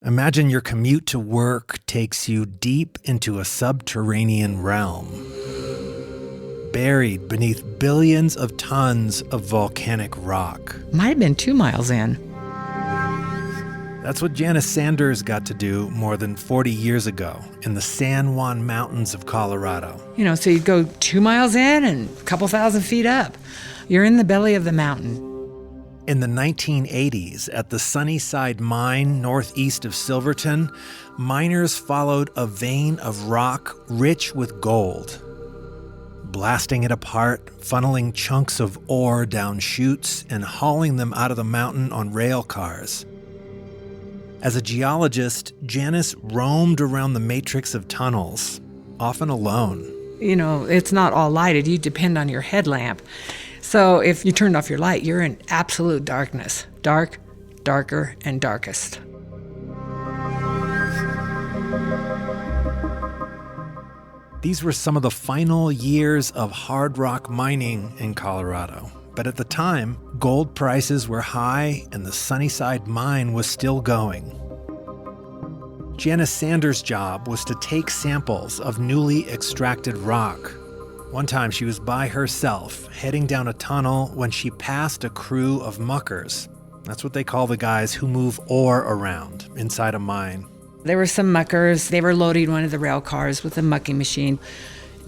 Imagine your commute to work takes you deep into a subterranean realm, buried beneath billions of tons of volcanic rock. Might have been 2 miles in. That's what Janice Sanders got to do more than 40 years ago in the San Juan Mountains of Colorado. So you'd go 2 miles in and a couple thousand feet up. You're in the belly of the mountain. In the 1980s, at the Sunnyside Mine northeast of Silverton, miners followed a vein of rock rich with gold. Blasting it apart, funneling chunks of ore down chutes, and hauling them out of the mountain on rail cars. As a geologist, Janice roamed around the matrix of tunnels, often alone. It's not all lighted. You depend on your headlamp. So if you turned off your light, you're in absolute darkness. Dark, darker, and darkest. These were some of the final years of hard rock mining in Colorado. But at the time, gold prices were high and the Sunnyside Mine was still going. Janice Sanders' job was to take samples of newly extracted rock. One time she was by herself, heading down a tunnel when she passed a crew of muckers. That's what they call the guys who move ore around inside a mine. There were some muckers. They were loading one of the rail cars with a mucking machine.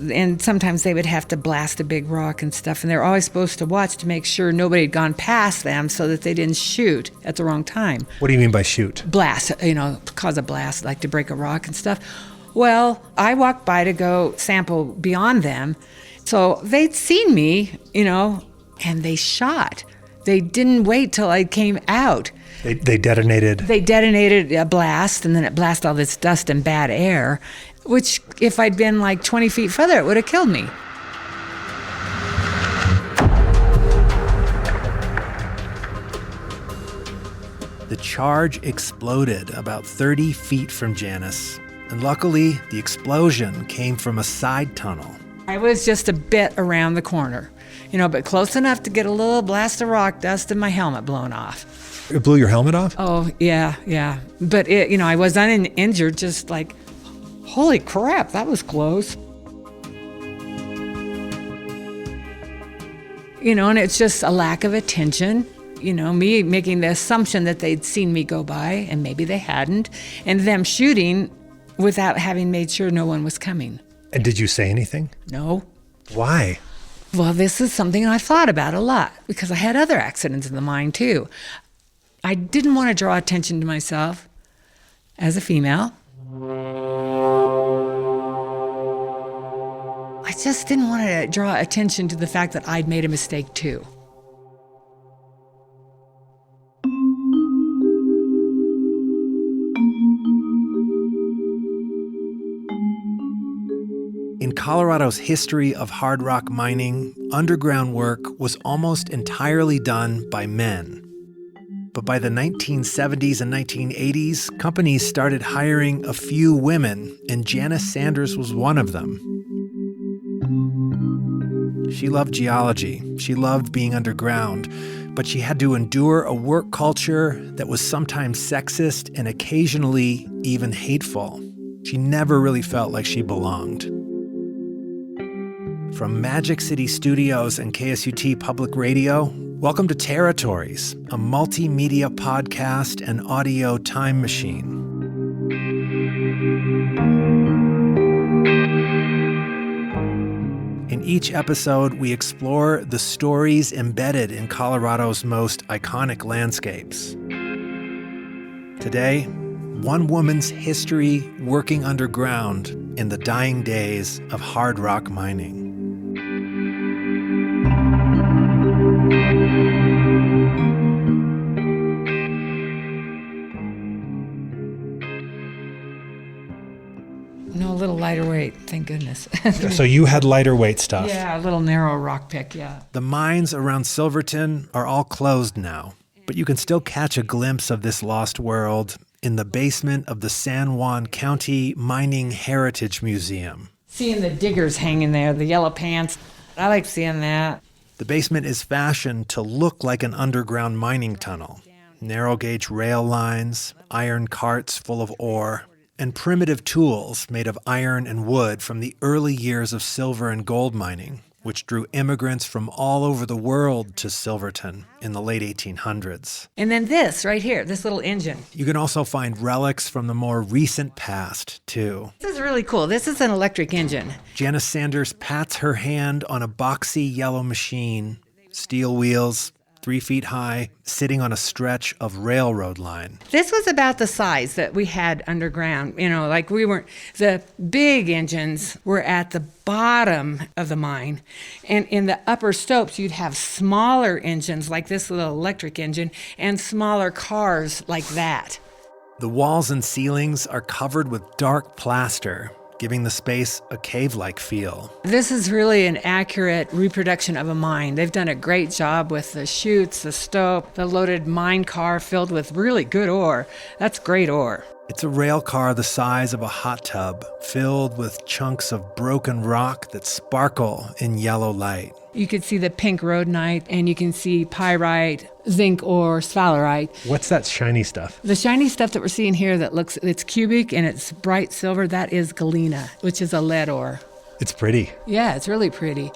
And sometimes they would have to blast a big rock and stuff. And they're always supposed to watch to make sure nobody had gone past them so that they didn't shoot at the wrong time. What do you mean by shoot? Blast, cause a blast, like to break a rock and stuff. Well, I walked by to go sample beyond them. So they'd seen me, and they shot. They didn't wait till I came out. They detonated? They detonated a blast, and then it blasted all this dust and bad air, which if I'd been like 20 feet further, it would have killed me. The charge exploded about 30 feet from Janice, and luckily the explosion came from a side tunnel. I was just a bit around the corner, but close enough to get a little blast of rock dust and my helmet blown off. It blew your helmet off? Oh, yeah. But I was uninjured, just like, holy crap, that was close. And it's just a lack of attention. Me making the assumption that they'd seen me go by, and maybe they hadn't, and them shooting without having made sure no one was coming. And did you say anything? No. Why? Well, this is something I thought about a lot, because I had other accidents in the mine, too. I didn't want to draw attention to myself as a female. I just didn't want to draw attention to the fact that I'd made a mistake, too. In Colorado's history of hard rock mining, underground work was almost entirely done by men. But by the 1970s and 1980s, companies started hiring a few women, and Janice Sanders was one of them. She loved geology. She loved being underground, but she had to endure a work culture that was sometimes sexist and occasionally even hateful. She never really felt like she belonged. From Magic City Studios and KSUT Public Radio, welcome to Territories, a multimedia podcast and audio time machine. In each episode, we explore the stories embedded in Colorado's most iconic landscapes. Today, one woman's history working underground in the dying days of hard rock mining. No, a little lighter weight, thank goodness. So you had lighter weight stuff? Yeah, a little narrow rock pick, yeah. The mines around Silverton are all closed now, but you can still catch a glimpse of this lost world in the basement of the San Juan County Mining Heritage Museum. Seeing the diggers hanging there, the yellow pants, I like seeing that. The basement is fashioned to look like an underground mining tunnel. narrow gauge rail lines, iron carts full of ore, and primitive tools made of iron and wood from the early years of silver and gold mining, which drew immigrants from all over the world to Silverton in the late 1800s. And then this right here, this little engine. You can also find relics from the more recent past, too. This is really cool. This is an electric engine. Janice Sanders pats her hand on a boxy yellow machine, steel wheels, 3 feet high, sitting on a stretch of railroad line. This was about the size that we had underground. Like the big engines were at the bottom of the mine. And in the upper stopes, you'd have smaller engines like this little electric engine and smaller cars like that. The walls and ceilings are covered with dark plaster, giving the space a cave-like feel. This is really an accurate reproduction of a mine. They've done a great job with the chutes, the stope, the loaded mine car filled with really good ore. That's great ore. It's a rail car the size of a hot tub, filled with chunks of broken rock that sparkle in yellow light. You could see the pink rhodonite, and you can see pyrite, zinc ore, sphalerite. What's that shiny stuff? The shiny stuff that we're seeing here it's cubic and it's bright silver, that is galena, which is a lead ore. It's pretty. Yeah, it's really pretty.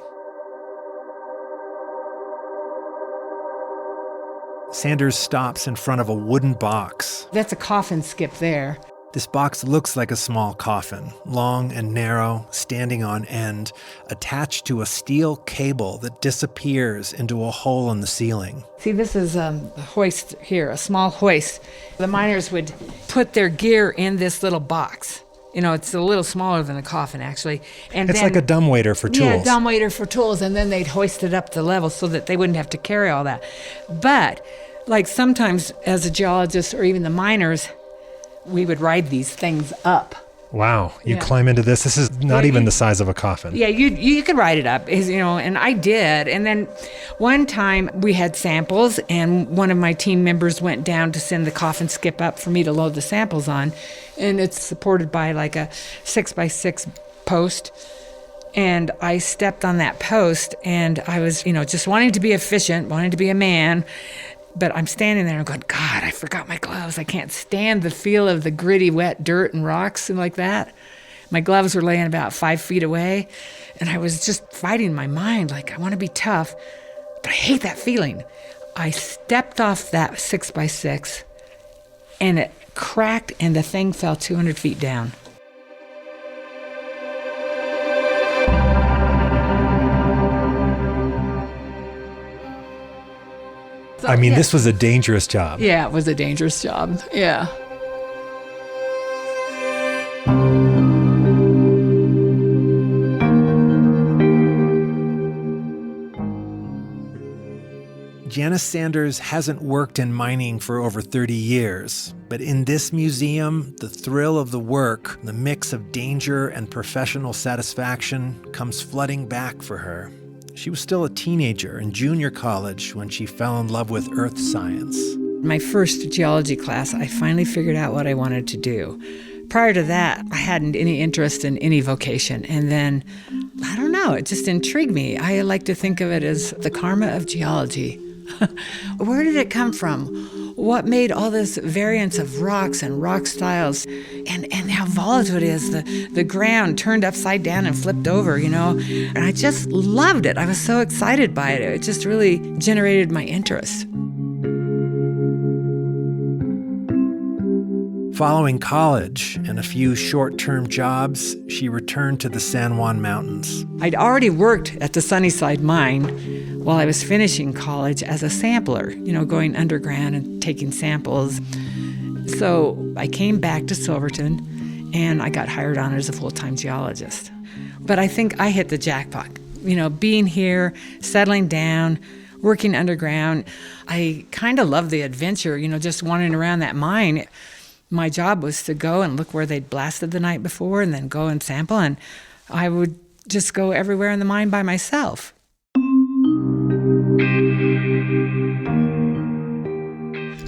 Sanders stops in front of a wooden box. That's a coffin skip there. This box looks like a small coffin, long and narrow, standing on end, attached to a steel cable that disappears into a hole in the ceiling. See, this is a hoist here, a small hoist. The miners would put their gear in this little box. It's a little smaller than a coffin, actually. And it's like a dumbwaiter for tools. Yeah, dumbwaiter for tools, and then they'd hoist it up the level so that they wouldn't have to carry all that. But, like sometimes as a geologist or even the miners, we would ride these things up. Wow, you climb into this. This is not even the size of a coffin. Yeah, you could ride it up, and I did. And then one time we had samples, and one of my team members went down to send the coffin skip up for me to load the samples on. And it's supported by like a 6x6 post. And I stepped on that post, and I was, just wanting to be efficient, wanting to be a man. But I'm standing there and going, God, I forgot my gloves. I can't stand the feel of the gritty, wet dirt and rocks and like that. My gloves were laying about 5 feet away. And I was just fighting my mind, like, I want to be tough, but I hate that feeling. I stepped off that 6x6, and it cracked, and the thing fell 200 feet down. So, this was a dangerous job. Yeah, it was a dangerous job. Yeah. Janice Sanders hasn't worked in mining for over 30 years, but in this museum, the thrill of the work, the mix of danger and professional satisfaction comes flooding back for her. She was still a teenager in junior college when she fell in love with earth science. My first geology class, I finally figured out what I wanted to do. Prior to that, I hadn't any interest in any vocation. And then, I don't know, it just intrigued me. I like to think of it as the karma of geology. Where did it come from? What made all this variance of rocks and rock styles, and how volatile it is, the ground turned upside down and flipped over, And I just loved it. I was so excited by it. It just really generated my interest. Following college and a few short-term jobs, she returned to the San Juan Mountains. I'd already worked at the Sunnyside Mine while I was finishing college as a sampler, going underground and taking samples. So I came back to Silverton, and I got hired on as a full-time geologist. But I think I hit the jackpot. Being here, settling down, working underground. I kind of love the adventure, just wandering around that mine. My job was to go and look where they'd blasted the night before and then go and sample, and I would just go everywhere in the mine by myself.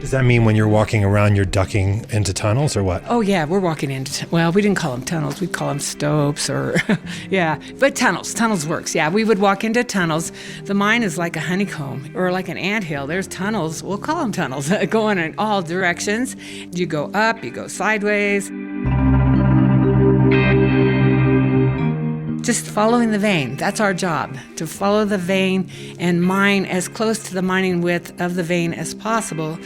Does that mean when you're walking around, you're ducking into tunnels or what? Oh, yeah, we're walking into, well, we didn't call them tunnels. We'd call them stopes or, yeah. But tunnels works. Yeah, we would walk into tunnels. The mine is like a honeycomb or like an anthill. There's tunnels. We'll call them tunnels, going in all directions. You go up, you go sideways. Just following the vein. That's our job, to follow the vein and mine as close to the mining width of the vein as possible.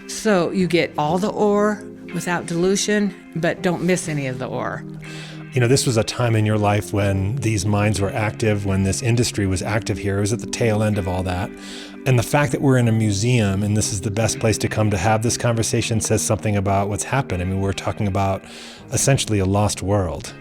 So you get all the ore without dilution, but don't miss any of the ore. You know, this was a time in your life when these mines were active, when this industry was active here. It was at the tail end of all that. And the fact that we're in a museum and this is the best place to come to have this conversation says something about what's happened. I mean, we're talking about essentially a lost world.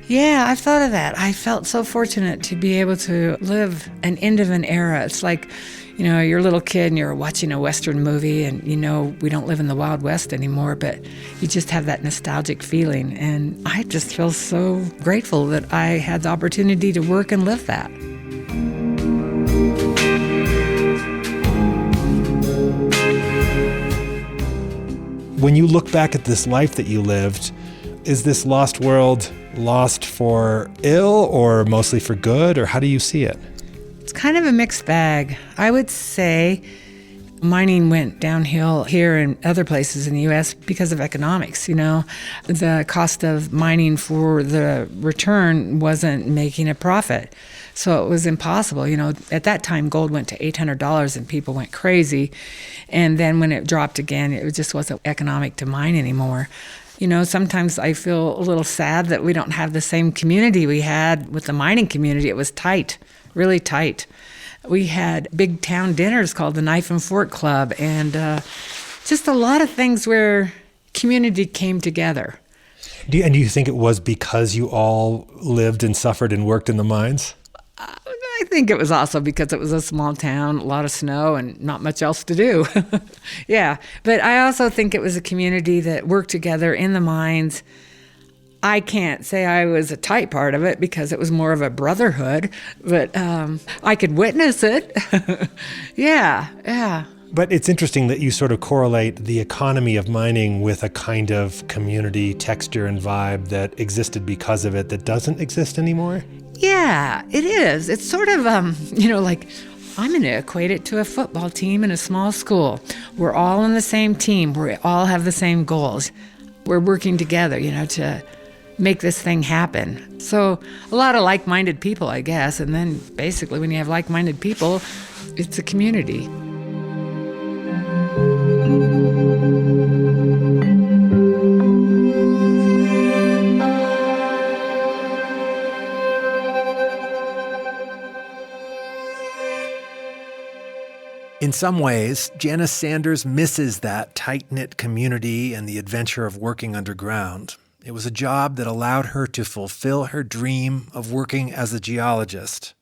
Yeah, I've thought of that. I felt so fortunate to be able to live an end of an era. It's like, you know, you're a little kid and you're watching a Western movie and, you know, we don't live in the Wild West anymore, but you just have that nostalgic feeling. And I just feel so grateful that I had the opportunity to work and live that. When you look back at this life that you lived, is this lost world lost for ill or mostly for good, or how do you see it? It's kind of a mixed bag. I would say mining went downhill here and other places in the U.S. because of economics. You know, the cost of mining for the return wasn't making a profit. So it was impossible. You know, at that time, gold went to $800 and people went crazy. And then when it dropped again, it just wasn't economic to mine anymore. You know, sometimes I feel a little sad that we don't have the same community we had with the mining community. It was tight, really tight. We had big town dinners called the Knife and Fork Club, and just a lot of things where community came together. Do you think it was because you all lived and suffered and worked in the mines? I think it was also because it was a small town, a lot of snow, and not much else to do. Yeah, but I also think it was a community that worked together in the mines. I can't say I was a tight part of it because it was more of a brotherhood, but I could witness it. Yeah. But it's interesting that you sort of correlate the economy of mining with a kind of community texture and vibe that existed because of it that doesn't exist anymore. Yeah, it is. It's sort of, you know, like I'm going to equate it to a football team in a small school. We're all on the same team. We all have the same goals. We're working together, you know, to make this thing happen. So a lot of like-minded people, I guess. And then basically when you have like-minded people, it's a community. In some ways, Janice Sanders misses that tight-knit community and the adventure of working underground. It was a job that allowed her to fulfill her dream of working as a geologist.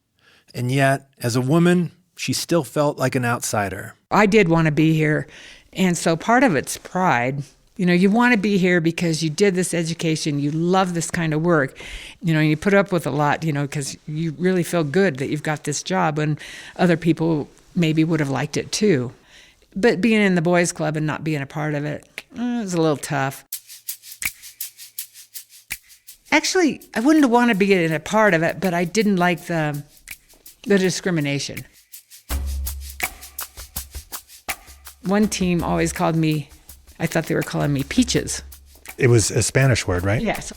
And yet, as a woman, she still felt like an outsider. I did want to be here, and so part of it's pride. You know, you want to be here because you did this education, you love this kind of work, you know, you put up with a lot, you know, because you really feel good that you've got this job when other people maybe would have liked it too. But being in the boys' club and not being a part of it, it was a little tough. Actually, I wouldn't want to be in a part of it, but I didn't like the discrimination. One team always called me, I thought they were calling me peaches. It was a Spanish word, right? Yes,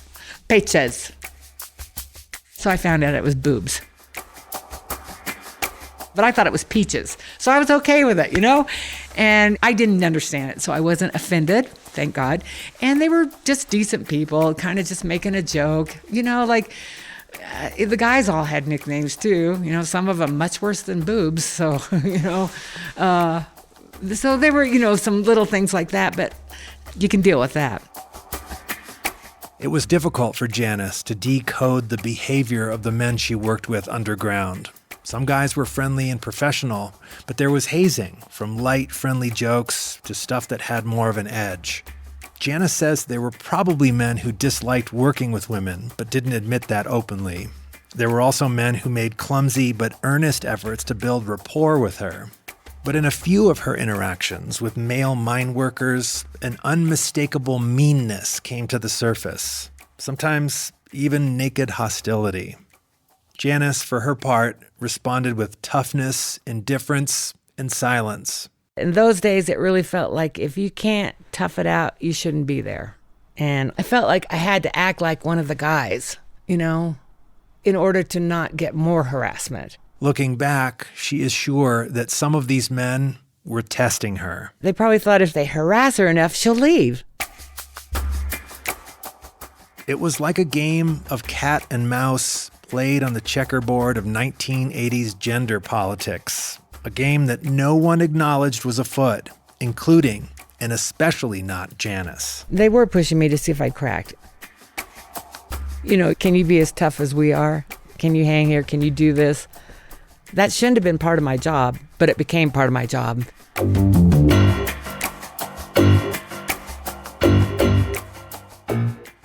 peaches. So I found out it was boobs. But I thought it was peaches. So I was okay with it, you know? And I didn't understand it, so I wasn't offended, thank God. And they were just decent people, kind of just making a joke. You know, like, the guys all had nicknames too. You know, some of them much worse than boobs. So, you know, so there were, you know, some little things like that, but you can deal with that. It was difficult for Janice to decode the behavior of the men she worked with underground. Some guys were friendly and professional, but there was hazing, from light, friendly jokes to stuff that had more of an edge. Janice says there were probably men who disliked working with women, but didn't admit that openly. There were also men who made clumsy but earnest efforts to build rapport with her. But in a few of her interactions with male mine workers, an unmistakable meanness came to the surface, sometimes even naked hostility. Janice, for her part, responded with toughness, indifference, and silence. In those days, it really felt like if you can't tough it out, you shouldn't be there. And I felt like I had to act like one of the guys, in order to not get more harassment. Looking back, she is sure that some of these men were testing her. They probably thought if they harass her enough, she'll leave. It was like a game of cat and mouse played on the checkerboard of 1980s gender politics, a game that no one acknowledged was afoot, including and especially not Janice. They were pushing me to see if I cracked. Can you be as tough as we are? Can you hang here? Can you do this? That shouldn't have been part of my job, but it became part of my job.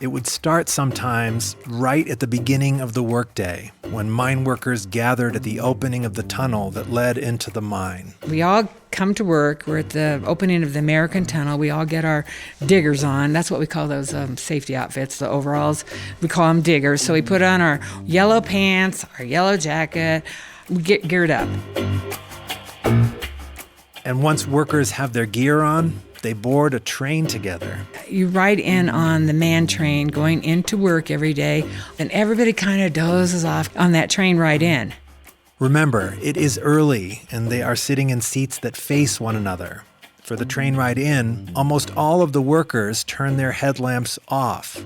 It would start sometimes right at the beginning of the workday, when mine workers gathered at the opening of the tunnel that led into the mine. We all come to work. We're at the opening of the American tunnel. We all get our diggers on. That's what we call those safety outfits, the overalls. We call them diggers. So we put on our yellow pants, our yellow jacket. We get geared up. And once workers have their gear on, they board a train together. You ride in on the man train going into work every day, and everybody kind of dozes off on that train ride in. Remember, it is early, and they are sitting in seats that face one another. For the train ride in, almost all of the workers turn their headlamps off.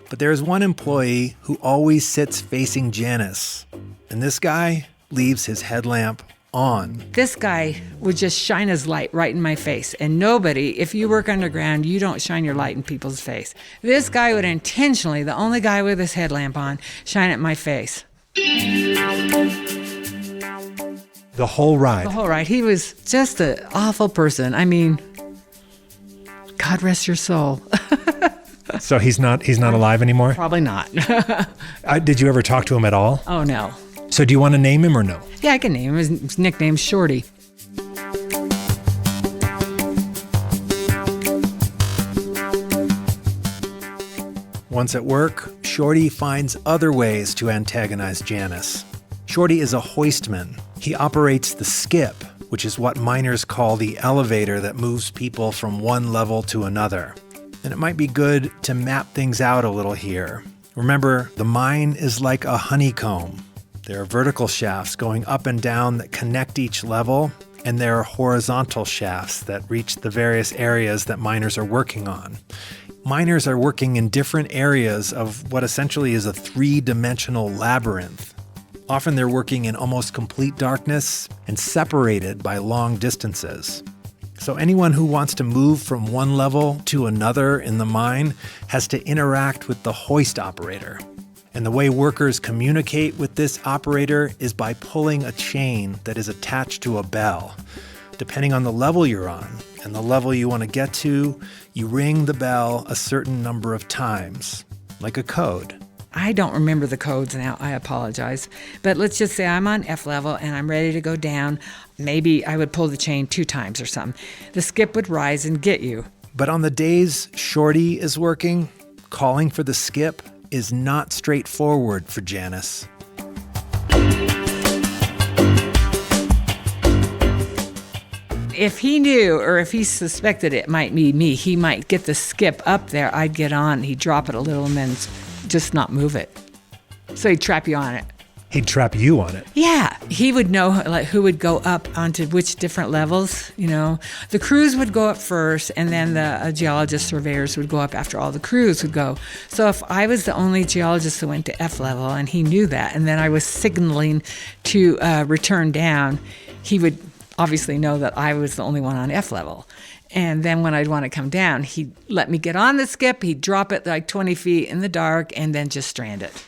But there is one employee who always sits facing Janice, and this guy leaves his headlamp on. This guy would just shine his light right in my face. And nobody, if you work underground, you don't shine your light in people's face. This guy would intentionally, the only guy with his headlamp on, shine it in my face. The whole ride? The whole ride. He was just an awful person. I mean, God rest your soul. So he's not alive anymore? Probably not. Did you ever talk to him at all? Oh, no. So do you want to name him or no? Yeah, I can name him. His nickname's Shorty. Once at work, Shorty finds other ways to antagonize Janice. Shorty is a hoistman. He operates the skip, which is what miners call the elevator that moves people from one level to another. And it might be good to map things out a little here. Remember, the mine is like a honeycomb. There are vertical shafts going up and down that connect each level, and there are horizontal shafts that reach the various areas that miners are working on. Miners are working in different areas of what essentially is a three-dimensional labyrinth. Often they're working in almost complete darkness and separated by long distances. So anyone who wants to move from one level to another in the mine has to interact with the hoist operator. And the way workers communicate with this operator is by pulling a chain that is attached to a bell. Depending on the level you're on and the level you want to get to, you ring the bell a certain number of times, like a code. I don't remember the codes now, I apologize. But let's just say I'm on F level and I'm ready to go down. Maybe I would pull the chain 2 times or something. The skip would rise and get you. But on the days Shorty is working, calling for the skip is not straightforward for Janice. If he knew or if he suspected it might be me, he might get the skip up there. I'd get on, he'd drop it a little and then just not move it. So he'd trap you on it. He'd trap you on it? Yeah. He would know who would go up onto which different levels, The crews would go up first, and then the geologist surveyors would go up after all the crews would go. So if I was the only geologist who went to F level, and he knew that, and then I was signaling to return down, he would obviously know that I was the only one on F level. And then when I'd want to come down, he'd let me get on the skip, he'd drop it like 20 feet in the dark, and then just strand it.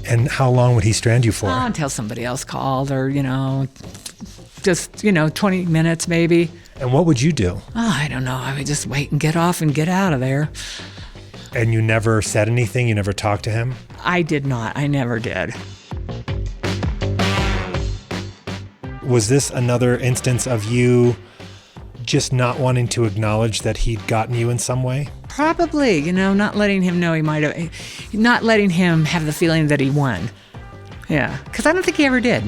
And how long would he strand you for? Until somebody else called or, just, 20 minutes maybe. And what would you do? I don't know. I would just wait and get off and get out of there. And you never said anything? You never talked to him? I did not. I never did. Was this another instance of you just not wanting to acknowledge that he'd gotten you in some way? Probably, not letting him know not letting him have the feeling that he won. Yeah, because I don't think he ever did.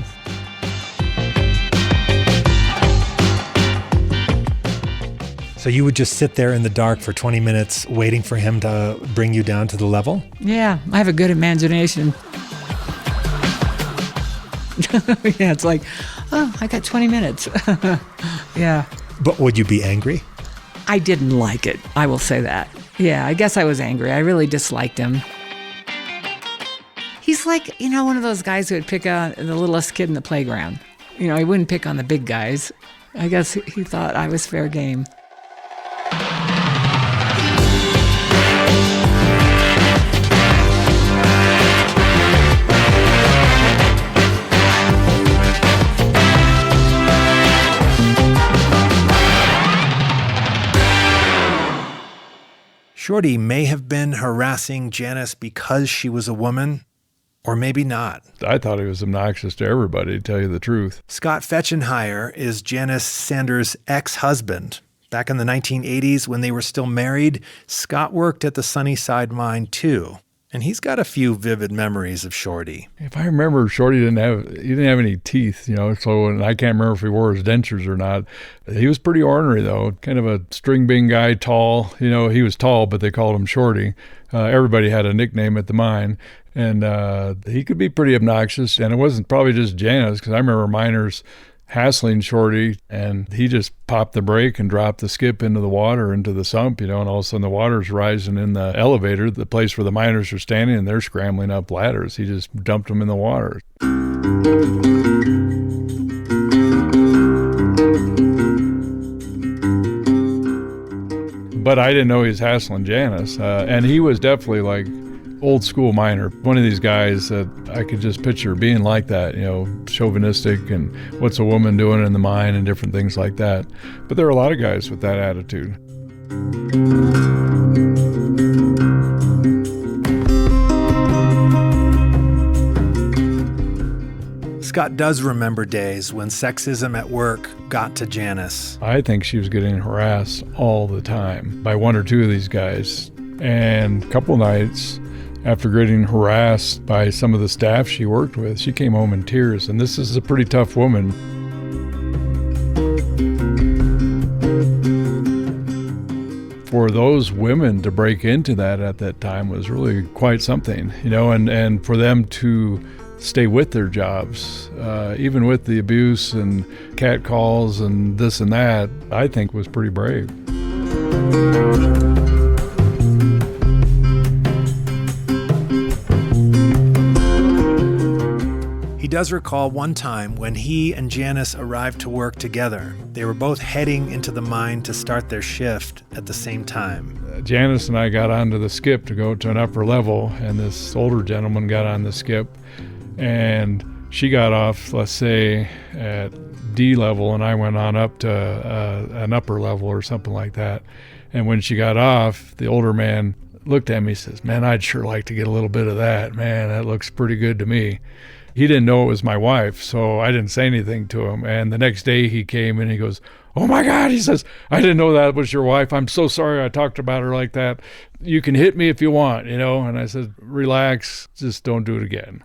So you would just sit there in the dark for 20 minutes waiting for him to bring you down to the level? Yeah, I have a good imagination. Yeah, it's like, oh, I got 20 minutes. Yeah. But would you be angry? I didn't like it. I will say that. Yeah, I guess I was angry. I really disliked him. He's like, one of those guys who would pick on the littlest kid in the playground. He wouldn't pick on the big guys. I guess he thought I was fair game. Shorty may have been harassing Janice because she was a woman, or maybe not. I thought he was obnoxious to everybody, to tell you the truth. Scott Fetchenheier is Janice Sanders' ex-husband. Back in the 1980s, when they were still married, Scott worked at the Sunnyside Mine too. And he's got a few vivid memories of Shorty. If I remember, Shorty didn't have any teeth, so and I can't remember if he wore his dentures or not. He was pretty ornery, though, kind of a string bean guy, tall. He was tall, but they called him Shorty. Everybody had a nickname at the mine, and he could be pretty obnoxious. And it wasn't probably just Janice, because I remember miners hassling Shorty, and he just popped the brake and dropped the skip into the water, into the sump, and all of a sudden the water's rising in the elevator, the place where the miners are standing, and they're scrambling up ladders. He just dumped them in the water. But I didn't know he was hassling Janice, and he was definitely like old school miner, one of these guys that I could just picture being like that, chauvinistic and what's a woman doing in the mine and different things like that. But there are a lot of guys with that attitude. Scott does remember days when sexism at work got to Janice. I think she was getting harassed all the time by one or two of these guys. And a couple nights after getting harassed by some of the staff she worked with, she came home in tears. And this is a pretty tough woman. For those women to break into that at that time was really quite something, and for them to stay with their jobs, even with the abuse and catcalls and this and that, I think was pretty brave. He does recall one time when he and Janice arrived to work together. They were both heading into the mine to start their shift at the same time. Janice and I got onto the skip to go to an upper level, and this older gentleman got on the skip, and she got off, let's say, at D level, and I went on up to an upper level or something like that. And when she got off, the older man looked at me and says, "Man, I'd sure like to get a little bit of that. Man, that looks pretty good to me." He didn't know it was my wife, so I didn't say anything to him. And the next day he came and he goes, "Oh my God," he says, "I didn't know that was your wife. I'm so sorry I talked about her like that. You can hit me if you want, And I said, "Relax, just don't do it again."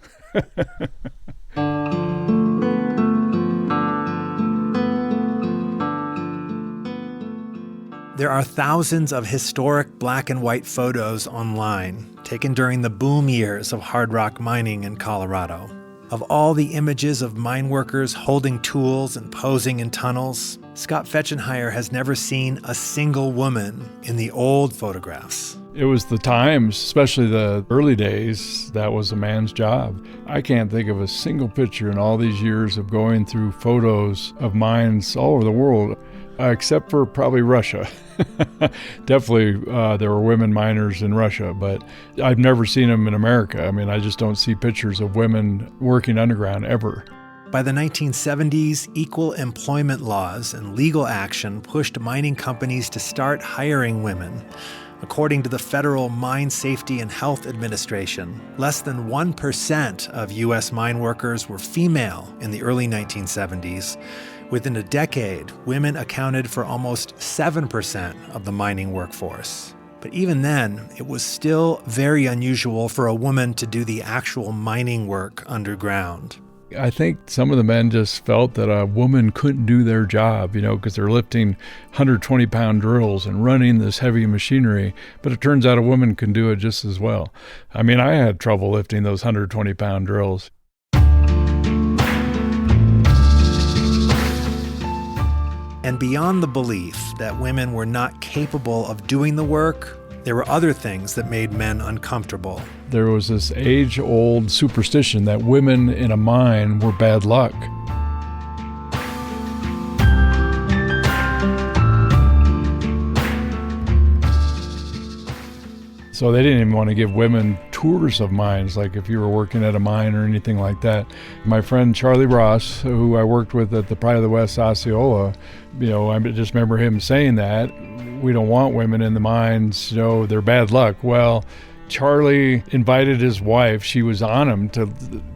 There are thousands of historic black and white photos online taken during the boom years of hard rock mining in Colorado. Of all the images of mine workers holding tools and posing in tunnels, Scott Fetchenheier has never seen a single woman in the old photographs. It was the times, especially the early days, that was a man's job. I can't think of a single picture in all these years of going through photos of mines all over the world, except for probably Russia. Definitely there were women miners in Russia, but I've never seen them in America. I mean, I just don't see pictures of women working underground ever. By the 1970s, equal employment laws and legal action pushed mining companies to start hiring women. According to the Federal Mine Safety and Health Administration, less than 1% of U.S. mine workers were female in the early 1970s. Within a decade, women accounted for almost 7% of the mining workforce. But even then, it was still very unusual for a woman to do the actual mining work underground. I think some of the men just felt that a woman couldn't do their job, because they're lifting 120-pound drills and running this heavy machinery. But it turns out a woman can do it just as well. I had trouble lifting those 120-pound drills. And beyond the belief that women were not capable of doing the work, there were other things that made men uncomfortable. There was this age-old superstition that women in a mine were bad luck. So they didn't even want to give women tours of mines, like if you were working at a mine or anything like that. My friend Charlie Ross, who I worked with at the Pride of the West Osceola, I just remember him saying that, we don't want women in the mines, they're bad luck. Well, Charlie invited his wife, she was on him, to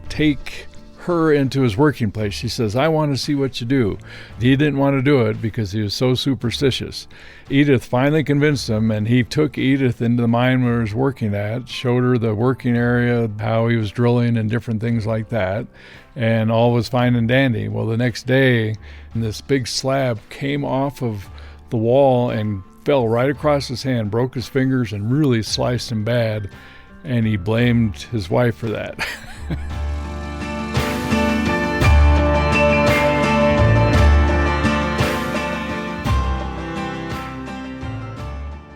take her into his working place. She says, I want to see what you do. He didn't want to do it because he was so superstitious. Edith finally convinced him, and he took Edith into the mine where he was working at, showed her the working area, how he was drilling and different things like that, and all was fine and dandy. Well, the next day, this big slab came off of the wall and fell right across his hand, broke his fingers, and really sliced him bad, and he blamed his wife for that.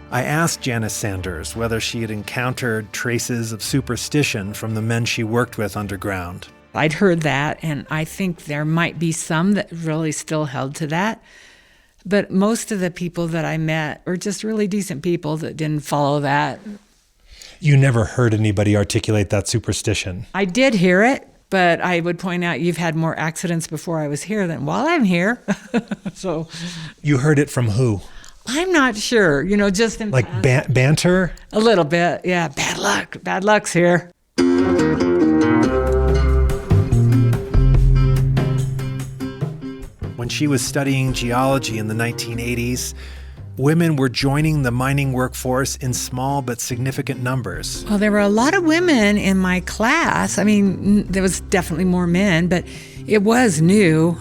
I asked Janice Sanders whether she had encountered traces of superstition from the men she worked with underground. I'd heard that, and I think there might be some that really still held to that. But most of the people that I met were just really decent people that didn't follow that. You never heard anybody articulate that superstition? I did hear it, but I would point out you've had more accidents before I was here than while I'm here. So you heard it from who? I'm not sure, just in like banter? A little bit, yeah. Bad luck. Bad luck's here. When she was studying geology in the 1980s, women were joining the mining workforce in small but significant numbers. Well, there were a lot of women in my class. There was definitely more men, but it was new.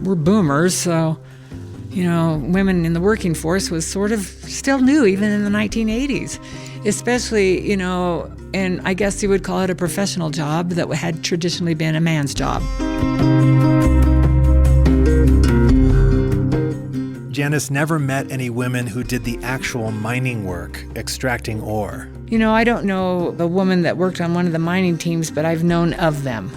We're boomers, so... women in the working force was sort of still new even in the 1980s, especially, and I guess you would call it a professional job that had traditionally been a man's job. Janice never met any women who did the actual mining work, extracting ore. I don't know the woman that worked on one of the mining teams, but I've known of them.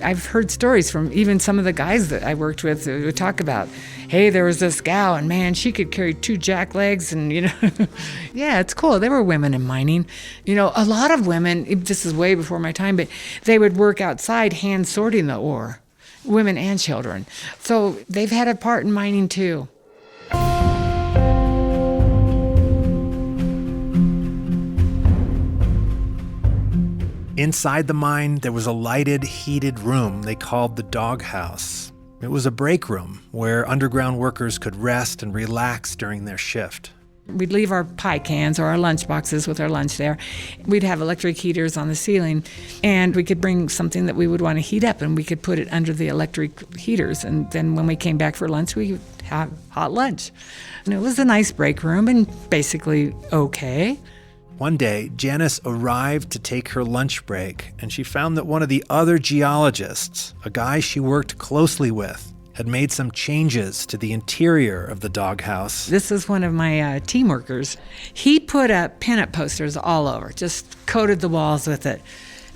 I've heard stories from even some of the guys that I worked with who would talk about, hey, there was this gal, and man, she could carry 2 jack legs, and yeah, it's cool. There were women in mining. A lot of women, this is way before my time, but they would work outside hand sorting the ore, women and children. So they've had a part in mining too. Inside the mine, there was a lighted, heated room they called the doghouse. It was a break room where underground workers could rest and relax during their shift. We'd leave our pie cans or our lunch boxes with our lunch there. We'd have electric heaters on the ceiling, and we could bring something that we would want to heat up, and we could put it under the electric heaters. And then when we came back for lunch, we would have hot lunch. And it was a nice break room and basically okay. One day, Janice arrived to take her lunch break, and she found that one of the other geologists, a guy she worked closely with, had made some changes to the interior of the doghouse. This is one of my team workers. He put up pinup posters all over, just coated the walls with it.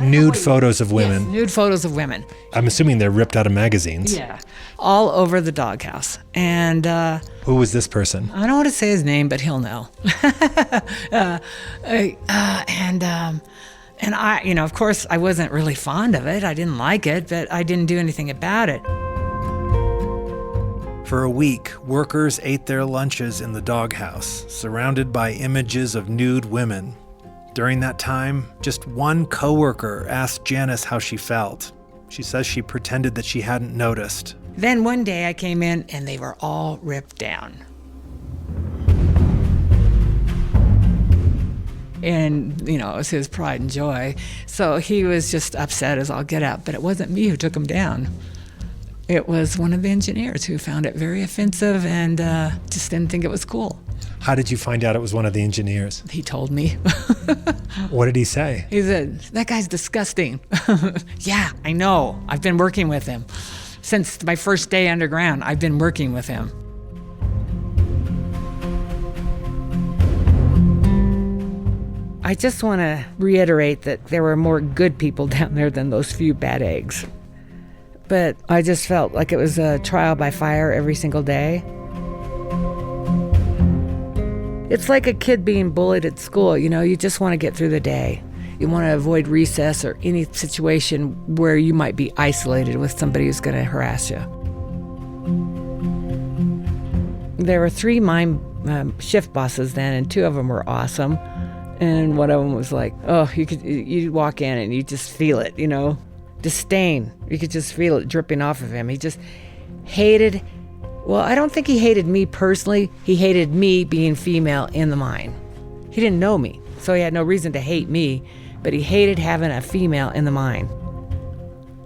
Nude photos of women. Yes, nude photos of women. I'm assuming they're ripped out of magazines. Yeah, all over the doghouse. And who was this person? I don't want to say his name, but he'll know. And I, of course, I wasn't really fond of it. I didn't like it, but I didn't do anything about it. For a week, workers ate their lunches in the doghouse, surrounded by images of nude women. During that time, just one coworker asked Janice how she felt. She says she pretended that she hadn't noticed. Then one day I came in and they were all ripped down. And, it was his pride and joy. So he was just upset as all get out. But it wasn't me who took him down. It was one of the engineers who found it very offensive and just didn't think it was cool. How did you find out it was one of the engineers? He told me. What did he say? He said, "That guy's disgusting." Yeah, I know. I've been working with him. Since my first day underground, I've been working with him. I just want to reiterate that there were more good people down there than those few bad eggs. But I just felt like it was a trial by fire every single day. It's like a kid being bullied at school, you just want to get through the day. You want to avoid recess or any situation where you might be isolated with somebody who's going to harass you. There were 3 mine shift bosses then, and 2 of them were awesome. And one of them was like, you'd walk in and you just feel it, disdain. You could just feel it dripping off of him. He just hated. Well, I don't think he hated me personally. He hated me being female in the mine. He didn't know me, so he had no reason to hate me, but he hated having a female in the mine.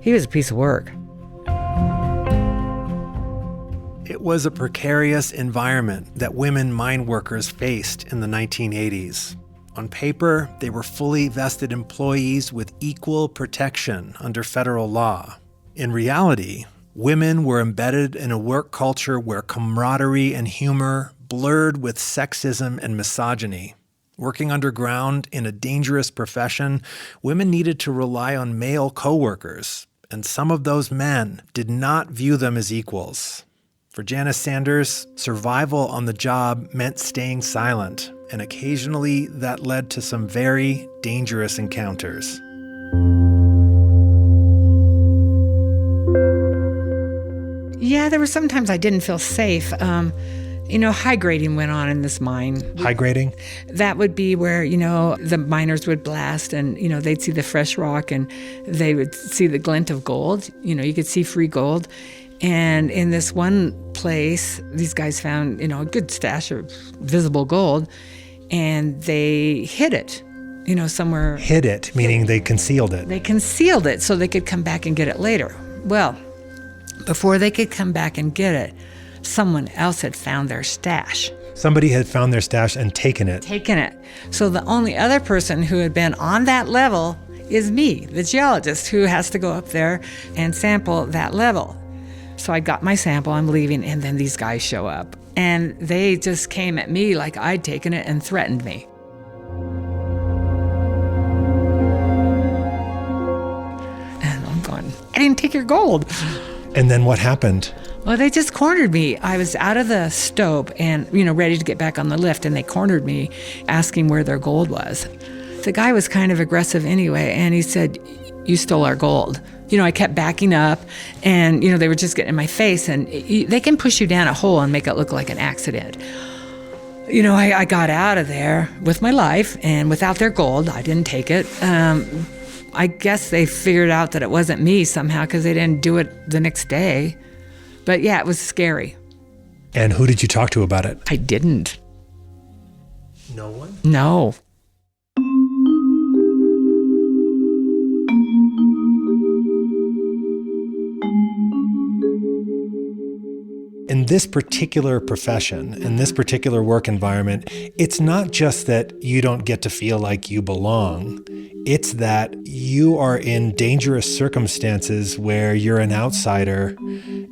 He was a piece of work. It was a precarious environment that women mine workers faced in the 1980s. On paper, they were fully vested employees with equal protection under federal law. In reality, women were embedded in a work culture where camaraderie and humor blurred with sexism and misogyny. Working underground in a dangerous profession, women needed to rely on male coworkers, and some of those men did not view them as equals. For Janice Sanders, survival on the job meant staying silent, and occasionally that led to some very dangerous encounters. Yeah, there were sometimes I didn't feel safe. High grading went on in this mine. High grading? That would be where, the miners would blast and, they'd see the fresh rock and they would see the glint of gold. You could see free gold. And in this one place, these guys found, a good stash of visible gold, and they hid it, somewhere. Hid it, meaning they concealed it. They concealed it so they could come back and get it later. Well, before they could come back and get it, someone else had found their stash. Somebody had found their stash and taken it. So the only other person who had been on that level is me, the geologist, who has to go up there and sample that level. So I got my sample, I'm leaving, and then these guys show up. And they just came at me like I'd taken it and threatened me. And I'm going, I didn't take your gold. And then what happened? Well, they just cornered me. I was out of the stope and, ready to get back on the lift, and they cornered me, asking where their gold was. The guy was kind of aggressive anyway, and he said, "You stole our gold." I kept backing up, and, they were just getting in my face, and they can push you down a hole and make it look like an accident. I got out of there with my life, and without their gold, I didn't take it. I guess they figured out that it wasn't me somehow because they didn't do it the next day. But yeah, it was scary. And who did you talk to about it? I didn't. No one? No. In this particular profession, in this particular work environment, it's not just that you don't get to feel like you belong. It's that you are in dangerous circumstances where you're an outsider.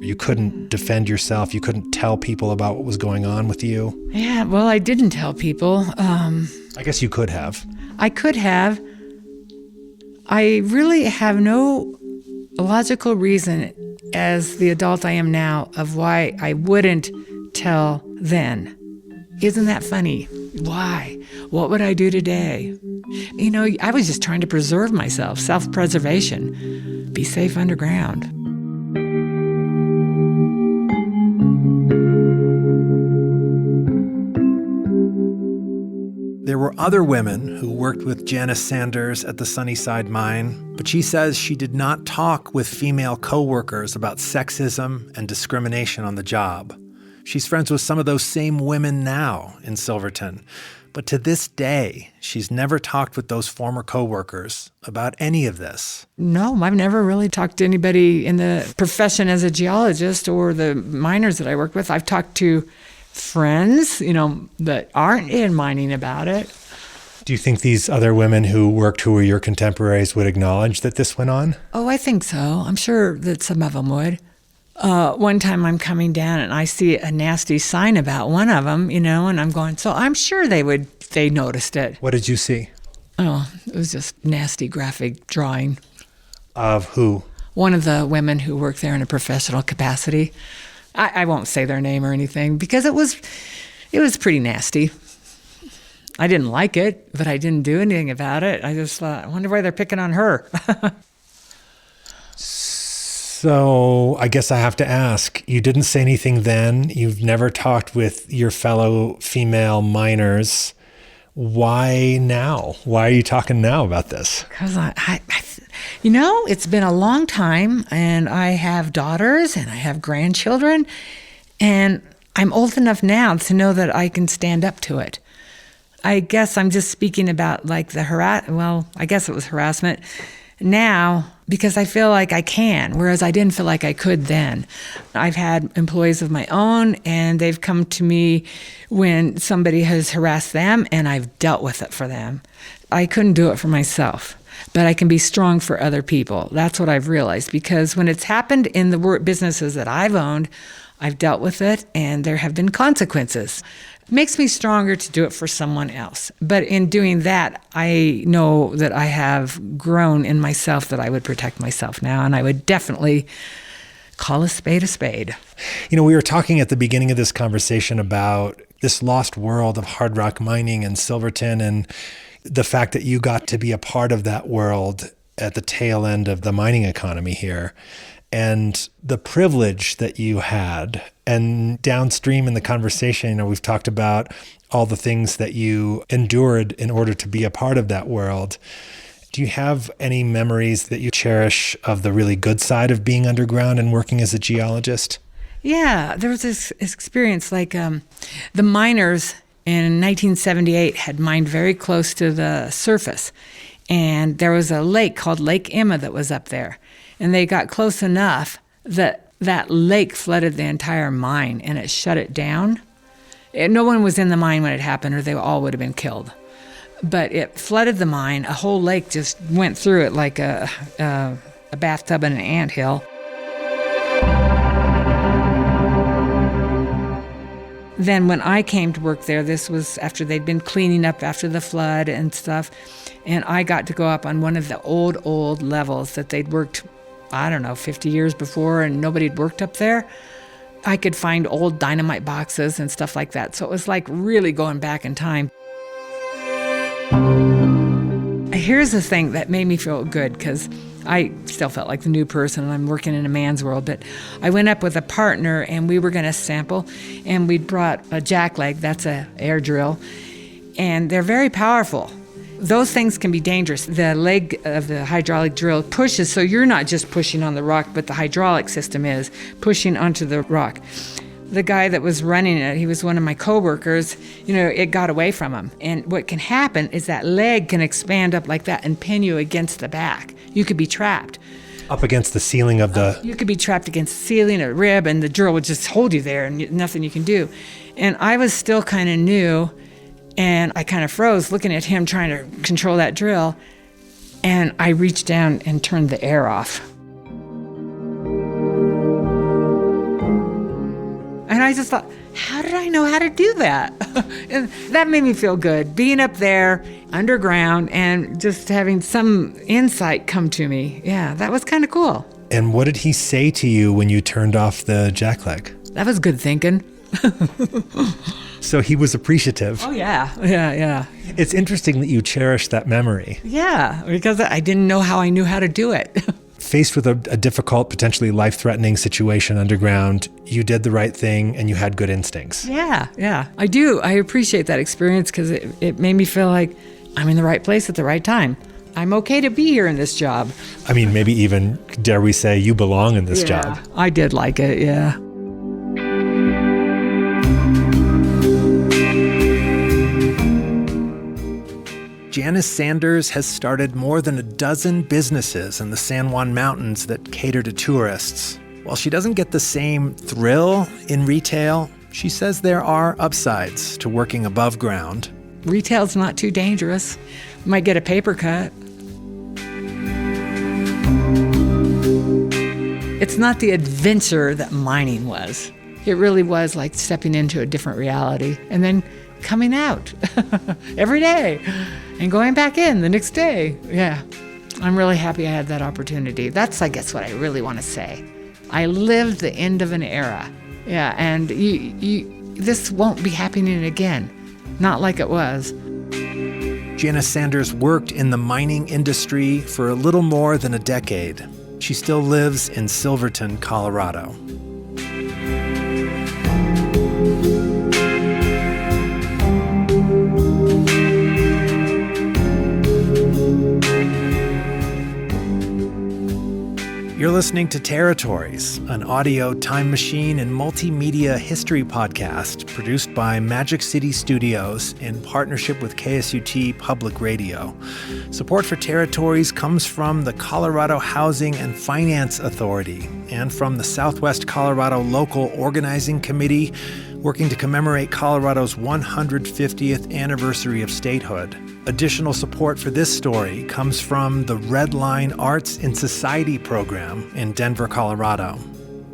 You couldn't defend yourself. You couldn't tell people about what was going on with you. Yeah, well, I didn't tell people. I guess you could have. I could have. I really have no logical reason as the adult I am now of why I wouldn't tell then. Isn't that funny? Why? What would I do today? I was just trying to preserve myself, self-preservation, be safe underground. were other women who worked with Janice Sanders at the Sunnyside Mine, but she says she did not talk with female coworkers about sexism and discrimination on the job. She's friends with some of those same women now in Silverton, but to this day, she's never talked with those former coworkers about any of this. No, I've never really talked to anybody in the profession as a geologist or the miners that I work with. I've talked to friends, that aren't in mining about it. Do you think these other women who were your contemporaries would acknowledge that this went on? Oh, I think so. I'm sure that some of them would. One time I'm coming down and I see a nasty sign about one of them, and I'm going, so I'm sure they noticed it. What did you see? Oh, it was just nasty graphic drawing. Of who? One of the women who worked there in a professional capacity. I won't say their name or anything because it was pretty nasty. I didn't like it, but I didn't do anything about it. I just thought, I wonder why they're picking on her. So I guess I have to ask, you didn't say anything then. You've never talked with your fellow female miners. Why now? Why are you talking now about this? Because it's been a long time, and I have daughters and I have grandchildren, and I'm old enough now to know that I can stand up to it. I guess I'm just speaking about like I guess it was harassment now because I feel like I can, whereas I didn't feel like I could then. I've had employees of my own, and they've come to me when somebody has harassed them, and I've dealt with it for them. I couldn't do it for myself, but I can be strong for other people. That's what I've realized, because when it's happened in the businesses that I've owned, I've dealt with it, and there have been consequences. It makes me stronger to do it for someone else. But in doing that, I know that I have grown in myself, that I would protect myself now, and I would definitely call a spade a spade. We were talking at the beginning of this conversation about this lost world of hard rock mining in Silverton and the fact that you got to be a part of that world at the tail end of the mining economy here. And the privilege that you had, and downstream in the conversation, we've talked about all the things that you endured in order to be a part of that world. Do you have any memories that you cherish of the really good side of being underground and working as a geologist? Yeah, there was this experience like the miners in 1978 had mined very close to the surface. And there was a lake called Lake Emma that was up there. And they got close enough that that lake flooded the entire mine and it shut it down. No one was in the mine when it happened, or they all would have been killed. But it flooded the mine. A whole lake just went through it like a bathtub and an anthill. Then when I came to work there, this was after they'd been cleaning up after the flood and stuff, and I got to go up on one of the old levels that they'd worked, 50 years before, and nobody had worked up there. I could find old dynamite boxes and stuff like that, so it was like really going back in time. Here's the thing that made me feel good, because I still felt like the new person, and I'm working in a man's world, but I went up with a partner, and we were going to sample, and we brought a jackleg, that's an air drill, and they're very powerful. Those things can be dangerous. The leg of the hydraulic drill pushes, so you're not just pushing on the rock, but the hydraulic system is pushing onto the rock. The guy that was running it, he was one of my coworkers, it got away from him. And what can happen is that leg can expand up like that and pin you against the back. You could be trapped. Up against the ceiling of the... You could be trapped against the ceiling, a rib, and the drill would just hold you there and nothing you can do. And I was still kind of new, and I kind of froze looking at him trying to control that drill. And I reached down and turned the air off. And I just thought, how did I know how to do that? And that made me feel good, being up there underground and just having some insight come to me. Yeah, that was kind of cool. And what did he say to you when you turned off the jackleg? That was good thinking. So he was appreciative. Oh, yeah. It's interesting that you cherish that memory. Yeah, because I didn't know how I knew how to do it. faced with a difficult, potentially life-threatening situation underground, you did the right thing and you had good instincts. Yeah, I do. I appreciate that experience because it made me feel like I'm in the right place at the right time. I'm okay to be here in this job. I mean, maybe even, dare we say, you belong in this job. I did like it, yeah. Janice Sanders has started more than a dozen businesses in the San Juan Mountains that cater to tourists. While she doesn't get the same thrill in retail, she says there are upsides to working above ground. Retail's not too dangerous. You might get a paper cut. It's not the adventure that mining was. It really was like stepping into a different reality and then coming out every day and going back in the next day. Yeah, I'm really happy I had that opportunity. That's, I guess, what I really want to say. I lived the end of an era. Yeah, and this won't be happening again. Not like it was. Janice Sanders worked in the mining industry for a little more than a decade. She still lives in Silverton, Colorado. You're listening to Territories, an audio time machine and multimedia history podcast produced by Magic City Studios in partnership with KSUT Public Radio. Support for Territories comes from the Colorado Housing and Finance Authority and from the Southwest Colorado Local Organizing Committee, working to commemorate Colorado's 150th anniversary of statehood. Additional support for this story comes from the Red Line Arts in Society program in Denver, Colorado.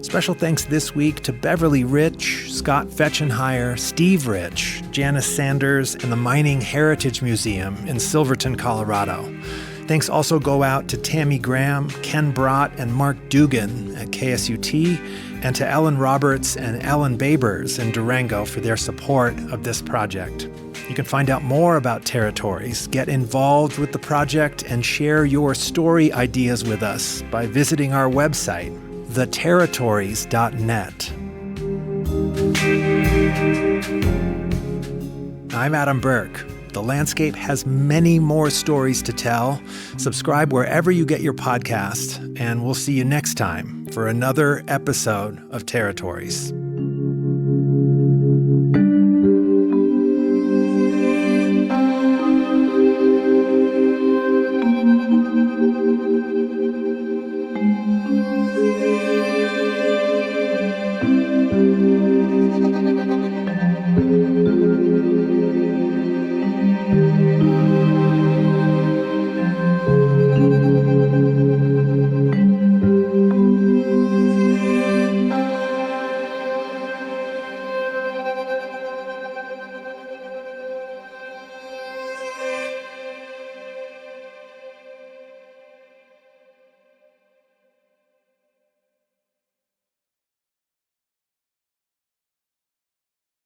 Special thanks this week to Beverly Rich, Scott Fetchenheier, Steve Rich, Janice Sanders, and the Mining Heritage Museum in Silverton, Colorado. Thanks also go out to Tammy Graham, Ken Brott, and Mark Dugan at KSUT, and to Ellen Roberts and Ellen Babers in Durango for their support of this project. You can find out more about Territories, get involved with the project, and share your story ideas with us by visiting our website, theterritories.net. I'm Adam Burke. The landscape has many more stories to tell. Subscribe wherever you get your podcast, and we'll see you next time for another episode of Territories.